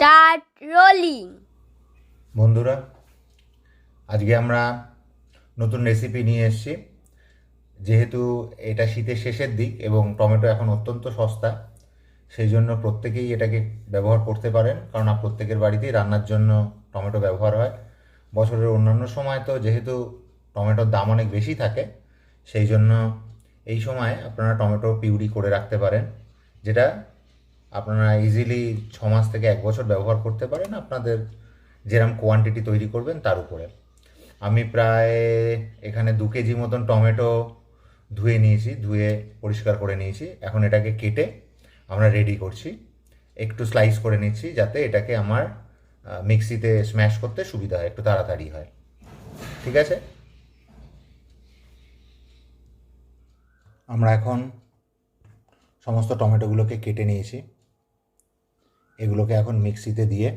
Start rolling. বন্ধুরা, আজকে আমরা নতুন রেসিপি নিয়ে এসেছি। যেহেতু এটা শীতের শেষের দিক এবং টমেটো এখন অত্যন্ত সস্তা, সেই জন্য প্রত্যেকেই এটাকে ব্যবহার করতে পারেন, কারণ প্রত্যেকের বাড়িতেই রান্নার জন্য টমেটো ব্যবহার হয়। বছরের অন্যান্য সময় তো যেহেতু টমেটোর দাম অনেক বেশি থাকে, সেই জন্য এই সময় আপনারা টমেটো পিউরি করে রাখতে পারেন, যেটা আপনারা ইজিলি 6 মাস থেকে 1 বছর ব্যবহার করতে পারেন, আপনাদের যেরকম কোয়ান্টিটি তৈরি করবেন তার উপরে। আমি প্রায় এখানে 2 কেজি মতন টমেটো ধুয়ে নিয়েছি, ধুয়ে পরিষ্কার করে নিয়েছি। এখন এটাকে কেটে আমরা রেডি করছি, একটু স্লাইস করে নিচ্ছি যাতে এটাকে আমার মিক্সিতে স্ম্যাশ করতে সুবিধা হয়, একটু তাড়াতাড়ি হয়। ঠিক আছে, আমরা এখন সমস্ত টমেটোগুলোকে কেটে নিয়েছি। এগুলোকে এখন মিক্সিতে দিয়ে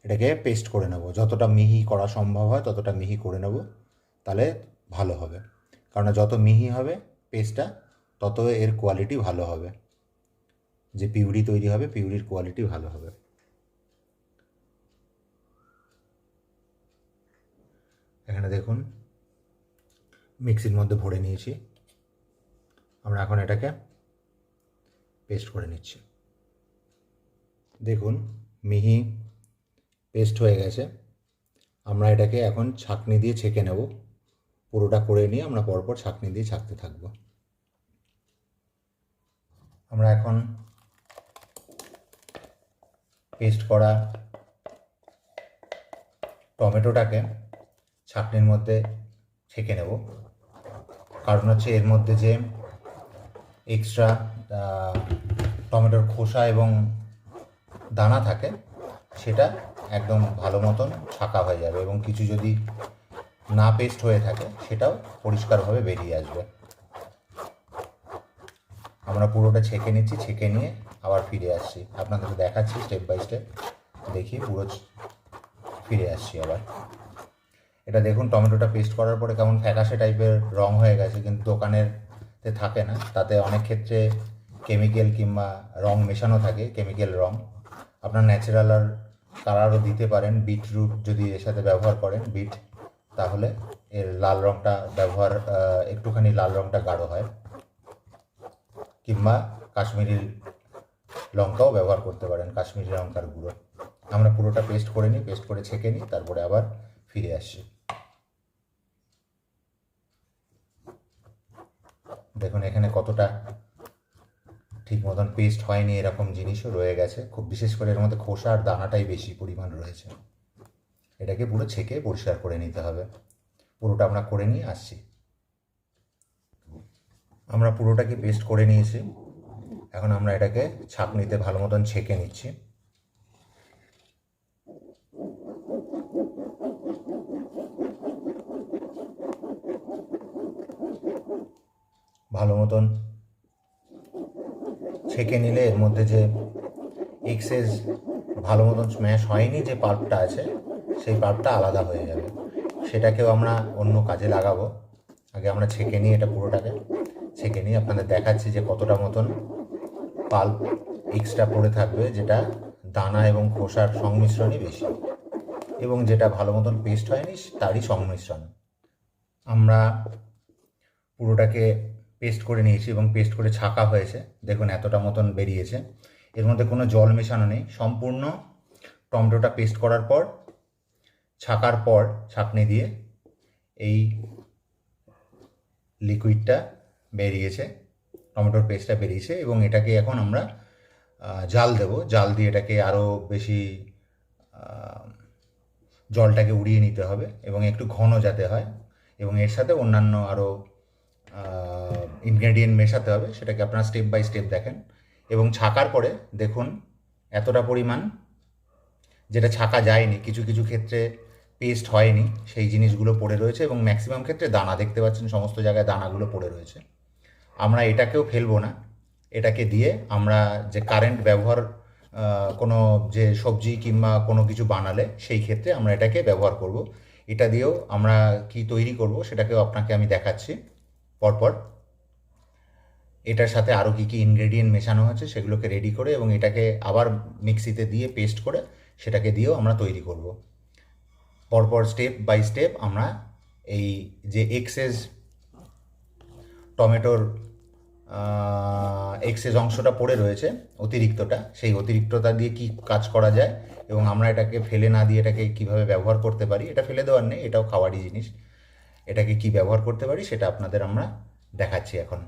এটাকে পেস্ট করে নেব। যতটা মিহি করা সম্ভব হয় ততটা মিহি করে নেব, তাহলে ভালো হবে। কারণ যত মিহি হবে পেস্টটা, তত এর কোয়ালিটি ভালো হবে। যে পিউরি তৈরি হবে, পিউরির কোয়ালিটি ভালো হবে। এখানে দেখুন মিক্সির মধ্যে ভরে নিয়েছি। আমরা এখন এটাকে পেস্ট করে নিচ্ছি। দেখুন মিহি পেস্ট হয়ে গেছে। আমরা এটাকে এখন ছাঁকনি দিয়ে ছেঁকে নেব। পুরোটা করে নিয়ে আমরা পরপর ছাঁকনি দিয়ে ছাঁকতে থাকব। আমরা এখন পেস্ট করা টমেটোটাকে ছাঁকনির মধ্যে ছেঁকে নেব। কারণ হচ্ছে এর মধ্যে যে এক্সট্রা টমেটোর খোসা এবং দানা থাকে, সেটা একদম ভালো মতন ছাঁকা হয়ে যাবে, এবং কিছু যদি না পেস্ট হয়ে থাকে সেটাও পরিষ্কারভাবে বেরিয়ে আসবে। আমরা পুরোটা ছেঁকে নিচ্ছি, ছেঁকে নিয়ে আবার ফিরে আসছি, আপনাদের দেখাচ্ছি স্টেপ বাই স্টেপ। দেখি পুরো ফিরে আসছি আবার। এটা দেখুন টমেটোটা পেস্ট করার পরে কেমন ফ্যাকাশে টাইপের রং হয়ে গেছে, কিন্তু দোকানের থাকে না, তাতে অনেক ক্ষেত্রে কেমিক্যাল কিংবা রং মেশানো থাকে, কেমিক্যাল রং। আপনার ন্যাচারাল আর কালারও দিতে পারেন, বিটরুট যদি এর সাথে ব্যবহার করেন, বিট, তাহলে এর লাল রংটা ব্যবহার, একটুখানি লাল রংটা গাঢ় হয়। কিংবা কাশ্মীরি লঙ্কাও ব্যবহার করতে পারেন, কাশ্মীরি লঙ্কার গুঁড়ো। আমরা পুরোটা পেস্ট করে নিই, পেস্ট করে ছেঁকে নিই, তারপরে আবার ফিরে আসছি। দেখুন এখানে কতটা ঠিক মতন পেস্ট হয়নি, এরকম জিনিসও রয়ে গেছে। খুব বিশেষ করে এর মধ্যে খোসা আর দানাটাই বেশি পরিমাণ রয়েছে। এটাকে পুরো ছেঁকে পরিষ্কার করে নিতে হবে। পুরোটা আমরা করে নিয়ে আসছি। আমরা পুরোটাকে পেস্ট করে নিয়েছি। এখন আমরা এটাকে ছাঁকনিতে ভালো মতন ছেঁকে নিচ্ছি। ভালো মতন ছেঁকে নিলে এর মধ্যে যে এক্সেস ভালো মতন স্ম্যাশ হয়নি যে পাল্পটা আছে, সেই পাল্পটা আলাদা হয়ে যাবে। সেটাকেও আমরা অন্য কাজে লাগাবো। আগে আমরা ছেঁকে নিই, এটা পুরোটাকে ছেঁকে নিয়ে আপনাদের দেখাচ্ছি যে কতটা মতন পাল্প এক্সট্রা পড়ে থাকবে, যেটা দানা এবং খোসার সংমিশ্রণই বেশি, এবং যেটা ভালো মতন পেস্ট হয়নি তারই সংমিশ্রণ। আমরা পুরোটাকে পেস্ট করে নিয়েছি এবং পেস্ট করে ছাঁকা হয়েছে। দেখুন এতটা মতন বেরিয়েছে। এর মধ্যে কোনো জল মেশানো নেই, সম্পূর্ণ টমেটোটা পেস্ট করার পর, ছাঁকার পর ছাঁকনি দিয়ে এই লিকুইডটা বেরিয়েছে, টমেটোর পেস্টটা বেরিয়েছে। এবং এটাকে এখন আমরা জাল দেব। জাল দিয়ে এটাকে আরও বেশি জলটাকে উড়িয়ে নিতে হবে, এবং একটু ঘন যাতে হয়, এবং এর সাথে অন্যান্য আরও ইনগ্রেডিয়েন্ট মেশাতে হবে। সেটাকে আপনারা স্টেপ বাই স্টেপ দেখেন। এবং ছাকার পরে দেখুন এতটা পরিমাণ, যেটা ছাকা যায়নি, কিছু কিছু ক্ষেত্রে পেস্ট হয়নি, সেই জিনিসগুলো পড়ে রয়েছে, এবং ম্যাক্সিমাম ক্ষেত্রে দানা দেখতে পাচ্ছেন, সমস্ত জায়গায় দানাগুলো পড়ে রয়েছে। আমরা এটাকেও ফেলবো না, এটাকে দিয়ে আমরা যে কারেন্ট ব্যবহার, কোনো যে সবজি কিংবা কোনো কিছু বানালে সেই ক্ষেত্রে আমরা এটাকে ব্যবহার করব। এটা দিয়েও আমরা কি তৈরি করব সেটাকেও আপনাকে আমি দেখাচ্ছি পরপর। এটার সাথে আরও কী কী ইনগ্রেডিয়েন্ট মেশানো হচ্ছে সেগুলোকে রেডি করে এবং এটাকে আবার মিক্সিতে দিয়ে পেস্ট করে সেটাকে দিয়েও আমরা তৈরি করব। পরপর স্টেপ বাই স্টেপ আমরা এই যে এক্সেস টমেটোর এক্সেস অংশটা পড়ে রয়েছে, অতিরিক্তটা, সেই অতিরিক্তটা দিয়ে কি কাজ করা যায় এবং আমরা এটাকে ফেলে না দিয়ে এটাকে কীভাবে ব্যবহার করতে পারি, এটা ফেলে দেওয়ার নেই, এটাও খাওয়ারই জিনিস, এটাকে কি ব্যবহার করতে পারি সেটা আপনাদের আমরা দেখাচ্ছি এখন।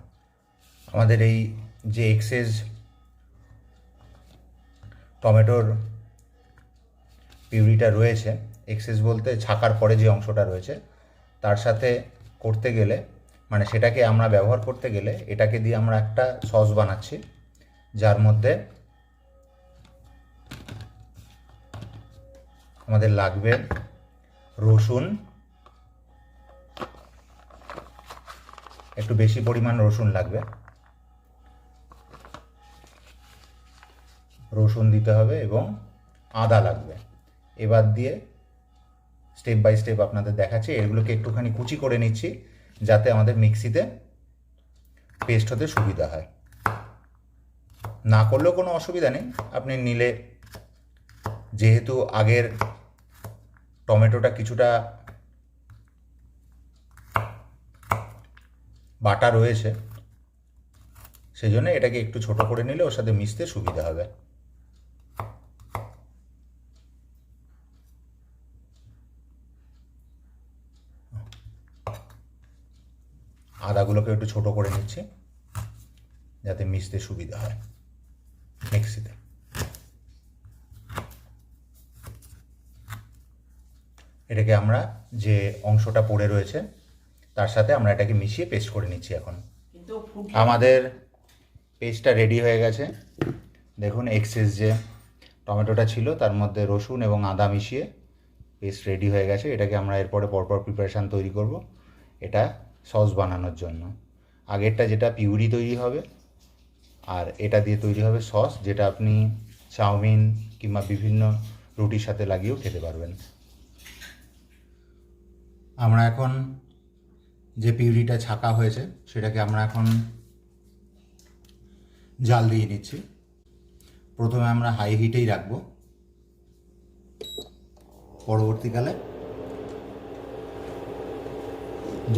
আমাদের এই যে এক্সেস টমেটোর পিউরিটা রয়েছে, এক্সেস বলতে ছাকার পরে যে অংশটা রয়েছে, তার সাথে করতে গেলে মানে সেটাকে আমরা ব্যবহার করতে গেলে এটাকে দিয়ে আমরা একটা সস বানাচ্ছি, যার মধ্যে আমাদের লাগবে রসুন, একটু বেশি পরিমাণ রসুন লাগবে, রসুন দিতে হবে এবং আদা লাগবে। এবার দিয়ে স্টেপ বাই স্টেপ আপনাদের দেখাচ্ছি। এগুলোকে একটুখানি কুচি করে নিচ্ছি যাতে আমাদের মিক্সিতে পেস্ট হতে সুবিধা হয়। না করলেও কোনো অসুবিধা নেই, আপনি নিলে, যেহেতু আগের টমেটোটা কিছুটা বাটা রয়েছে সেই জন্য এটাকে একটু ছোট করে নিলে ওর সাথে মিশতে সুবিধা হবে। আদাগুলোকে একটু ছোট করে নিচ্ছি যাতে মিশতে সুবিধা হয় মিক্সিতে। এটাকে আমরা যে অংশটা পড়ে রয়েছে তার সাথে আমরা এটাকে মিশিয়ে পেস্ট করে নিচ্ছি। এখন আমাদের পেস্টটা রেডি হয়ে গেছে। দেখুন এক্সেস যে টমেটোটা ছিল তার মধ্যে রসুন এবং আদা মিশিয়ে পেস্ট রেডি হয়ে গেছে। এটাকে আমরা এরপরে পরপর প্রিপারেশান তৈরি করব এটা সস বানানোর জন্য। আগেরটা যেটা পিউরি তৈরি হবে আর এটা দিয়ে তৈরি হবে সস, যেটা আপনি চাউমিন কিংবা বিভিন্ন রুটির সাথে লাগিয়েও খেতে পারবেন। আমরা এখন যে পিউরিটা ছাকা হয়েছে সেটাকে আমরা এখন জাল দিয়ে নিচ্ছি। প্রথমে আমরা হাই হিটেই রাখবো, পরবর্তীকালে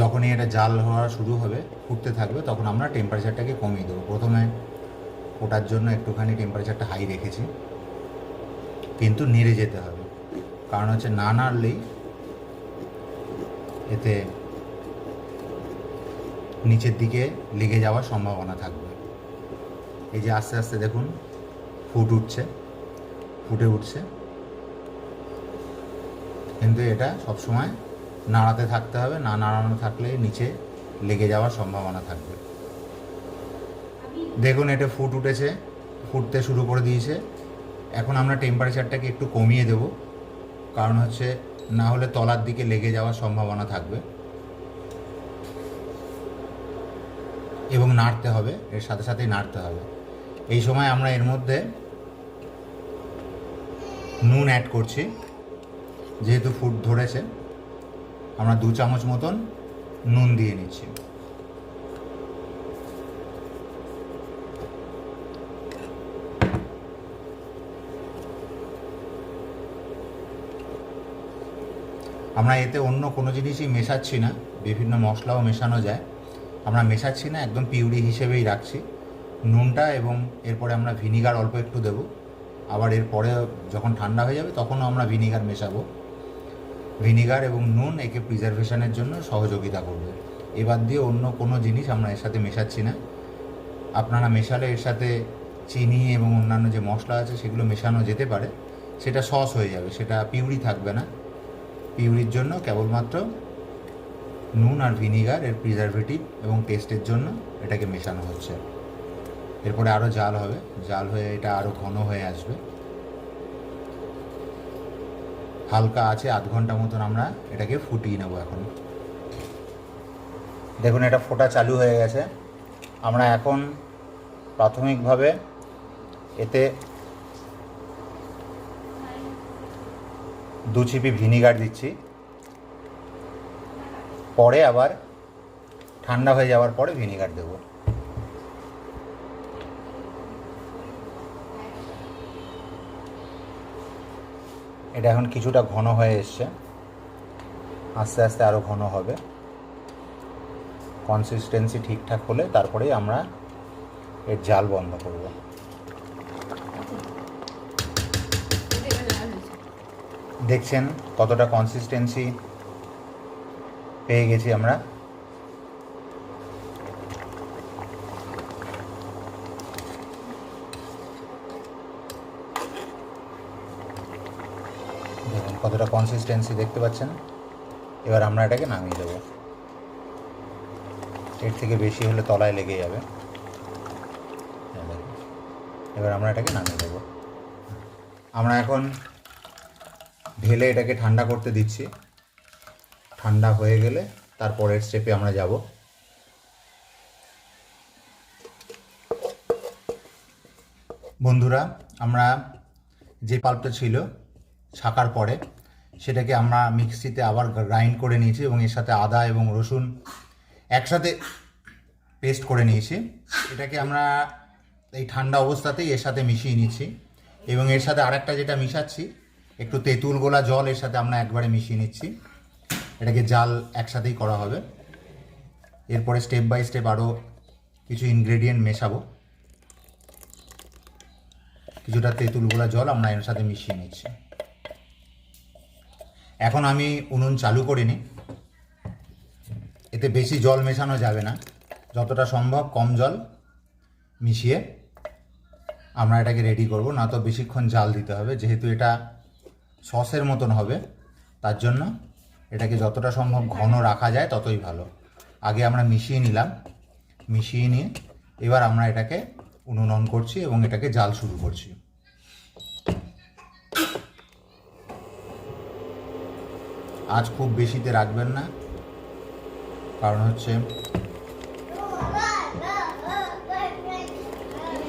যখনই এটা জাল হওয়া শুরু হবে, ফুটতে থাকবে, তখন আমরা টেম্পারেচারটাকে কমিয়ে দেবো। প্রথমে ওটার জন্য একটুখানি টেম্পারেচারটা হাই রেখেছি, কিন্তু নেড়ে যেতে হবে, কারণ হচ্ছে না নাড়লেই এতে নিচের দিকে লেগে যাওয়ার সম্ভাবনা থাকবে। এই যে আস্তে আস্তে দেখুন ফুটে উঠছে, কিন্তু এটা সবসময় নাড়াতে থাকতে হবে, না নাড়ানো থাকলে নিচে লেগে যাওয়ার সম্ভাবনা থাকবে। দেখুন এটা ফুটতে শুরু করে দিয়েছে। এখন আমরা টেম্পারেচারটাকে একটু কমিয়ে দেব, কারণ হচ্ছে না হলে তলার দিকে লেগে যাওয়ার সম্ভাবনা থাকবে, এবং নাড়তে হবে, এর সাথে সাথেই নাড়তে হবে। এই সময় আমরা এর মধ্যে নুন অ্যাড করছি, যেহেতু ফুট ধরেছে আমরা 2 চামচ মতন নুন দিয়ে নিচ্ছি। আমরা এতে অন্য কোনো জিনিসই মেশাচ্ছি না, বিভিন্ন মশলাও মেশানো যায়, আমরা মেশাচ্ছি না, একদম পিউরি হিসেবেই রাখছি নুনটা। এবং এরপরে আমরা ভিনিগার অল্প একটু দেবো, আবার এরপরে যখন ঠান্ডা হয়ে যাবে তখনও আমরা ভিনিগার মেশাবো। ভিনিগার এবং নুন একে প্রিজারভেশনের জন্য সহযোগিতা করবে। এবার দিয়ে অন্য কোনো জিনিস আমরা এর সাথে মেশাচ্ছি না। আপনারা মেশালে এর সাথে চিনি এবং অন্যান্য যে মশলা আছে সেগুলো মেশানো যেতে পারে, সেটা সস হয়ে যাবে, সেটা পিউরি থাকবে না। পিউরির জন্য কেবলমাত্র নুন আর ভিনিগার এর প্রিজারভেটিভ এবং টেস্টের জন্য এটাকে মেশানো হচ্ছে। এরপরে আরও জাল হবে, জাল হয়ে এটা আরও ঘন হয়ে আসবে। হালকা আছে 1/2 ঘন্টা মতন আমরা এটাকে ফুটিয়ে নেব। এখন দেখুন এটা ফোটা চালু হয়ে গেছে। আমরা এখন প্রাথমিকভাবে এতে 2 চিপি ভিনিগার দিচ্ছি, পরে আবার ঠান্ডা হয়ে যাওয়ার পরে ভিনিগার দেব। এটা এখন কিছুটা ঘন হয়ে এসছে, আস্তে আস্তে আরও ঘন হবে। কনসিস্টেন্সি ঠিকঠাক হলে তারপরেই আমরা এর জাল বন্ধ করব। দেখছেন কতটা কনসিস্টেন্সি পেয়ে গেছি আমরা। দেখুন কতটা কনসিস্টেন্সি দেখতে পাচ্ছেন। এবার আমরা এটাকে নামিয়ে দেবো, এর থেকে বেশি হলে তলায় লেগে যাবে। এবার আমরা এটাকে নামিয়ে দেবো। আমরা এখন ঢেলে এটাকে ঠান্ডা করতে দিচ্ছি। ঠান্ডা হয়ে গেলে তারপরের স্টেপে আমরা যাব। বন্ধুরা, আমরা যে পাল্পটা ছিল ছাকার পরে সেটাকে আমরা মিক্সিতে আবার গ্রাইন্ড করে নিয়েছি এবং এর সাথে আদা এবং রসুন একসাথে পেস্ট করে নিয়েছি। এটাকে আমরা এই ঠান্ডা অবস্থাতেই এর সাথে মিশিয়ে নিচ্ছি এবং এর সাথে আরেকটা যেটা মিশাচ্ছি একটু তেঁতুল গোলা জল এর সাথে আমরা একবারে মিশিয়ে নিচ্ছি। এটাকে জাল একসাথেই করা হবে। এরপরে স্টেপ বাই স্টেপ আরও কিছু ইনগ্রেডিয়েন্ট মেশাবো। কিছুটা তেঁতুল গোলা জল আমরা এর সাথে মিশিয়ে নিচ্ছি। এখন আমি উনুন চালু করিনি, এতে বেশি জল মেশানো যাবে না, যতটা সম্ভব কম জল মিশিয়ে আমরা এটাকে রেডি করব। না তো বেশিক্ষণ জাল দিতে হবে, যেহেতু এটা সসের মতন হবে, তার জন্য এটাকে যতটা সম্ভব ঘন রাখা যায় ততই ভালো। আগে আমরা মিশিয়ে নিলাম, মিশিয়ে নিয়ে এবার আমরা এটাকে উনুন অন করছি এবং এটাকে জাল শুরু করছি। আজ খুব বেশিতে রাখবেন না, কারণ হচ্ছে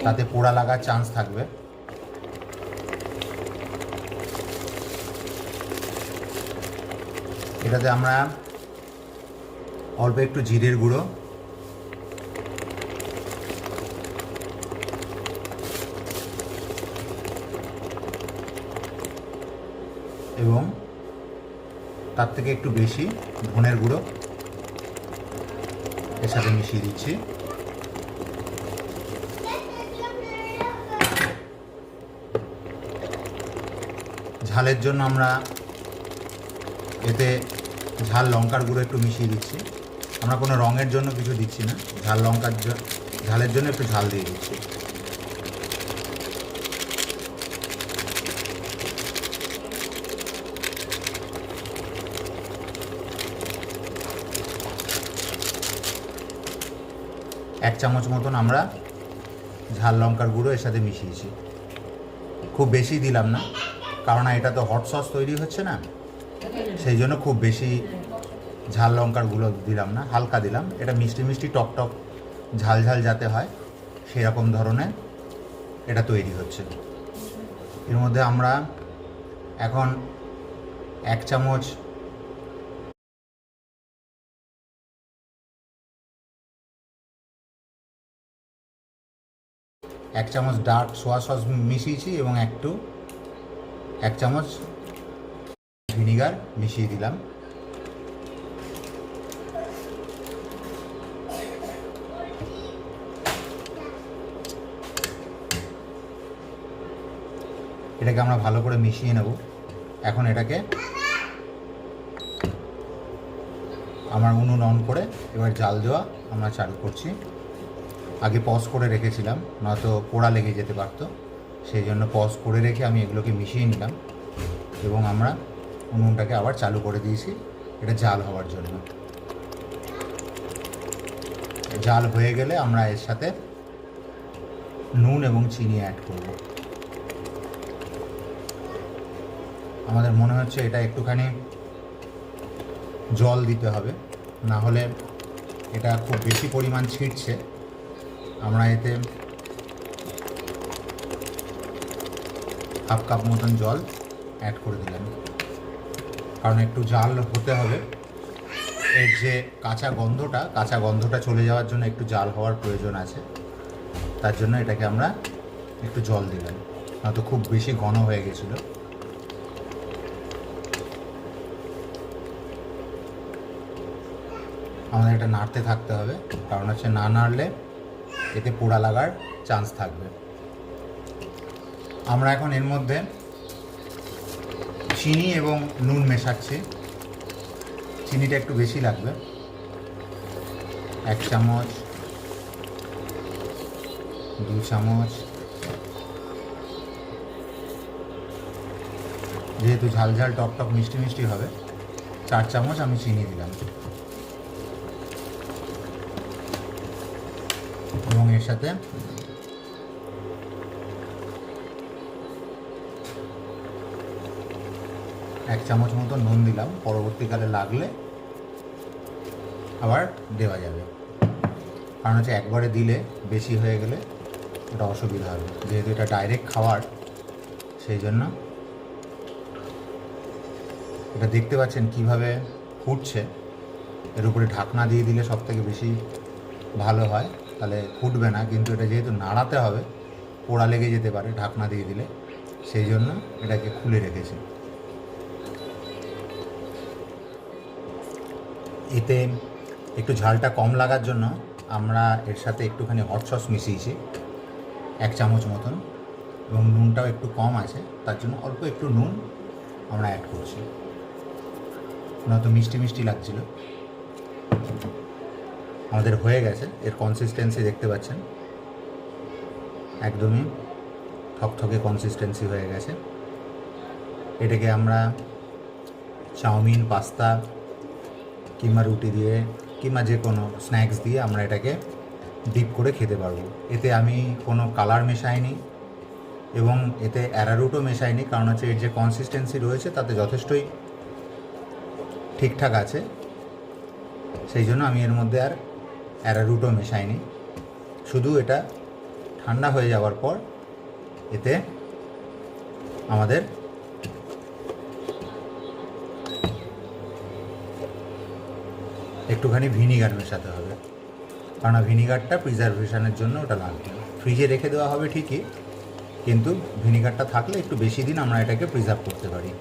তাতে পোড়া লাগার চান্স থাকবে। এটাতে আমরা অল্প একটু জিরের গুঁড়ো, এবং তার থেকে একটু বেশি ধনের গুঁড়ো এর সাথে মিশিয়ে দিচ্ছি। ঝালের জন্য আমরা এতে ঝাল লঙ্কার গুঁড়ো একটু মিশিয়ে দিচ্ছি। আমরা কোনো রঙের জন্য কিছু দিচ্ছি না, ঝালের জন্য একটু ঝাল দিয়ে দিচ্ছি। এক চামচ মতন আমরা ঝাল লঙ্কার গুঁড়ো এর সাথে মিশিয়েছি। খুব বেশি দিলাম না, কারণ এটা তো হট সস তৈরি হচ্ছে না, সেই জন্য খুব বেশি ঝাল লঙ্কার গুঁড়ো দিলাম না, হালকা দিলাম। এটা মিষ্টি মিষ্টি টক টক ঝাল ঝাল যাতে হয় সেরকম ধরনের এটা তৈরি হচ্ছে। এর মধ্যে আমরা এখন এক চামচ ডার্ক সোয়া সস মিশিয়েছি এবং এক চামচ ভিনিগার মিশিয়ে দিলাম। এটাকে আমরা ভালো করে মিশিয়ে নেব। এখন এটাকে আমার উনুন অন করে এবার জাল দেওয়া আমরা চালু করছি। আগে পজ করে রেখেছিলাম, নয়তো পোড়া লেগে যেতে পারতো, সেই জন্য পজ করে রেখে আমি এগুলোকে মিশিয়ে নিলাম এবং আমরা উনুনটাকে আবার চালু করে দিয়েছি এটা জাল হওয়ার জন্য। জাল হয়ে গেলে আমরা এর সাথে নুন এবং চিনি অ্যাড করব। আমাদের মনে হচ্ছে এটা একটুখানি জল দিতে হবে, না হলে এটা খুব বেশি পরিমাণ ছিটছে। আমরা এতে হাফ কাপ মতন জল অ্যাড করে দিলাম, কারণ একটু জাল হতে হবে। এর যে কাঁচা গন্ধটা চলে যাওয়ার জন্য একটু জাল হওয়ার প্রয়োজন আছে, তার জন্য এটাকে আমরা একটু জল দিলাম, নয়তো খুব বেশি ঘন হয়ে গেছিলো। আমাদের এটা নাড়তে থাকতে হবে, কারণ হচ্ছে না নাড়লে এতে পোড়া লাগার চান্স থাকবে। আমরা এখন এর মধ্যে চিনি এবং নুন মেশাচ্ছি। চিনিটা একটু বেশি লাগবে, 1 চামচ, 2 চামচ। যেহেতু ঝাল ঝাল টক টক মিষ্টি মিষ্টি হবে, 4 চামচ আমি চিনি দিলাম। এবং এর সাথে এক চামচ মতো নুন দিলাম, পরবর্তীকালে লাগলে আবার দেওয়া যাবে। কারণ হচ্ছে একবারে দিলে বেশি হয়ে গেলে ওটা অসুবিধা হবে, যেহেতু এটা ডাইরেক্ট খাওয়ার, সেই জন্য। এটা দেখতে পাচ্ছেন কিভাবে ফুটছে। এর উপরে ঢাকনা দিয়ে দিলে সব থেকে বেশি ভালো হয়, তাহলে ফুটবে না। কিন্তু এটা যেহেতু নাড়াতে হবে, পোড়া লেগে যেতে পারে ঢাকনা দিয়ে দিলে, সেই জন্য এটাকে খুলে রেখেছি। এতে একটু ঝালটা কম লাগার জন্য আমরা এর সাথে একটুখানি হট সস মিশিয়েছি, 1 চামচ মতন। এবং নুনটাও একটু কম আছে, তার জন্য অল্প একটু নুন আমরা অ্যাড করছি, নয়তো মিষ্টি মিষ্টি লাগছিল। আমাদের হয়ে গেছে। এর কনসিস্টেন্সি দেখতে পাচ্ছেন, একদমই থকথকে কনসিস্টেন্সি হয়ে গেছে। এটাকে আমরা চাউমিন, পাস্তা কিংবা রুটি দিয়ে কিংবা যে কোনো স্ন্যাক্স দিয়ে আমরা এটাকে ডিপ করে খেতে পারবো। এতে আমি কোনো কালার মেশাইনি এবং এতে অ্যারারুটও মেশাইনি, কারণ হচ্ছে এর যে কনসিস্টেন্সি রয়েছে তাতে যথেষ্টই ঠিকঠাক আছে। সেই জন্য আমি এর মধ্যে আর অ্যারারুটও মেশাইনি। শুধু এটা ঠান্ডা হয়ে যাওয়ার পর এতে আমাদের একটুখানি ভিনিগার মেশাতে হবে, কারণ ভিনিগারটা প্রিজারভেশনের জন্য ওটা লাগবে। ফ্রিজে রেখে দেওয়া হবে ঠিকই, কিন্তু ভিনিগারটা থাকলে একটু বেশি দিন আমরা এটাকে প্রিজার্ভ করতে পারি।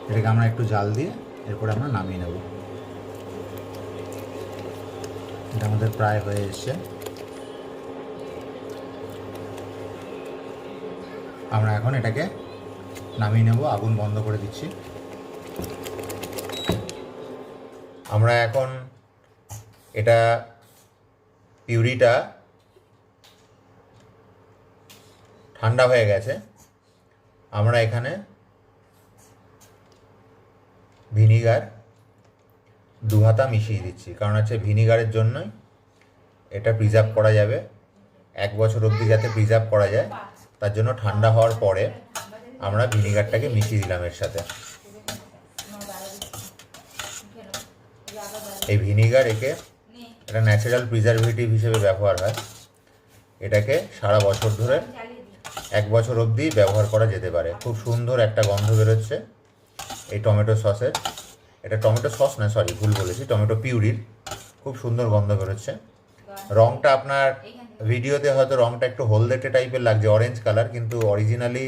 এটাকে আমরা একটু জাল দিয়ে এরপরে আমরা নামিয়ে নেব। এটা আমাদের প্রায় হয়ে এসছে। আমরা এখন এটাকে নামিয়ে নেব, আগুন বন্ধ করে দিচ্ছি। আমরা এখন এটা পিউরিটা ঠান্ডা হয়ে গেছে। আমরা এখানে ভিনিগার 2 হাতা মিশিয়ে দিচ্ছি, কারণ হচ্ছে ভিনিগারের জন্যই এটা প্রিজার্ভ করা যাবে, 1 বছর অবধি যাতে প্রিজার্ভ করা যায়, তার জন্য ঠান্ডা হওয়ার পরে আমরা ভিনিগারটাকে মিশিয়ে দিলাম এর সাথে। এই ভিনিগার এটা ন্যাচারাল প্রিজারভেটিভ হিসেবে ব্যবহার হয়। এটাকে সারা বছর ধরে 1 বছর অবধি ব্যবহার করা যেতে পারে। খুব সুন্দর একটা গন্ধ বেরোচ্ছে এই টমেটো সসের। এটা টমেটো সস না, সরি ভুল বলেছি, টমেটো পিউরির খুব সুন্দর গন্ধ বেরোচ্ছে। রঙটা আপনার ভিডিওতে হয়তো রঙটা একটু হলদেটে টাইপের লাগছে, অরেঞ্জ কালার, কিন্তু অরিজিনালি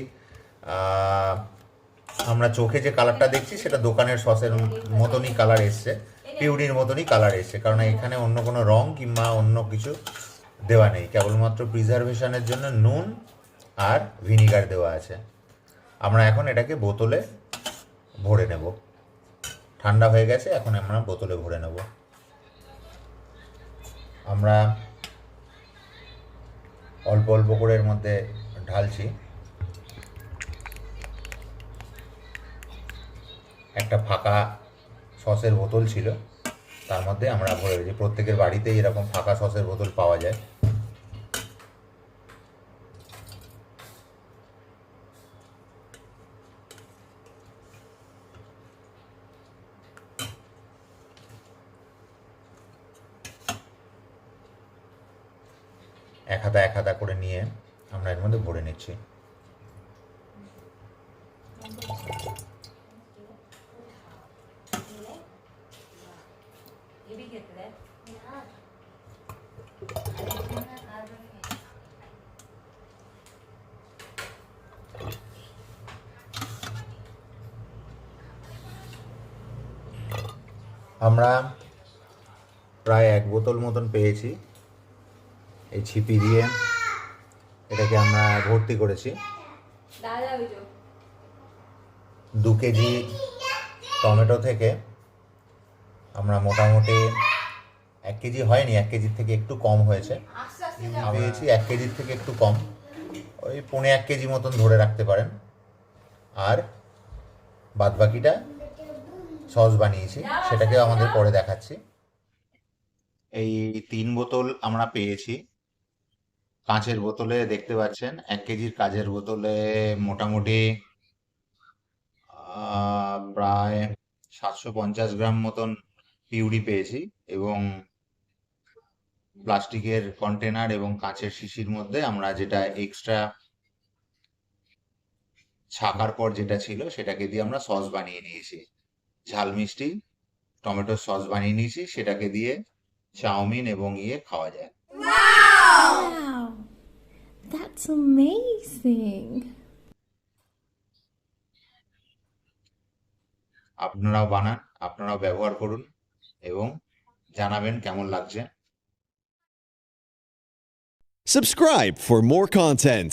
আমরা চোখে যে কালারটা দেখছি সেটা দোকানের সসের মতনই কালার এসছে, পিউরির মতনই কালার এসছে। কারণ এখানে অন্য কোনো রং কিংবা অন্য কিছু দেওয়া নেই, কেবলমাত্র প্রিজারভেশনের জন্য নুন আর ভিনিগার দেওয়া আছে। আমরা এখন এটাকে বোতলে ভরে নেব। ঠান্ডা হয়ে গেছে, এখন আমরা বোতলে ভরে নেব। আমরা অল্প অল্প করে এর মধ্যে ঢালছি। একটা ফাঁকা সসের বোতল ছিল, তার মধ্যে আমরা ভরে রেখেছি। প্রত্যেকের বাড়িতেই এরকম ফাঁকা সসের বোতল পাওয়া যায়। এক হাতা করে নিয়ে আমরা এর মধ্যে ভরে নিচ্ছি। আমরা প্রায় 1 বোতল মতন পেয়েছি। এই ছিপি দিয়ে এটাকে আমরা ভর্তি করেছি। 2 কেজি টমেটো থেকে আমরা মোটামুটি 1 কেজি হয়নি, 1 কেজির থেকে একটু কম হয়েছে। পেয়েছি 1 কেজির থেকে একটু কম, ওই 1.25 কেজি মতন ধরে রাখতে পারেন। আর বাদবাকিটা সস বানিয়েছি, সেটাকেও আমাদের পরে দেখাচ্ছি। এই 3 বোতল আমরা পেয়েছি। কাঁচের বোতলে দেখতে পাচ্ছেন 1 কেজির কাঁচের বোতলে মোটামুটি প্রায় 750 গ্রাম মতন পিউরি পেয়েছি, এবং প্লাস্টিকের কন্টেনার এবং কাঁচের শিশির মধ্যে আমরা যেটা এক্সট্রা ছাকার পর যেটা ছিল সেটাকে দিয়ে আমরা সস বানিয়ে নিয়েছি। ঝাল মিষ্টি টমেটোর সস বানিয়ে নিয়েছি, সেটাকে দিয়ে চাউমিন এবং খাওয়া যায়। Wow, that's amazing. আপনারাও বানান, আপনারাও ব্যবহার করুন এবং জানাবেন কেমন লাগছে। Subscribe for more content.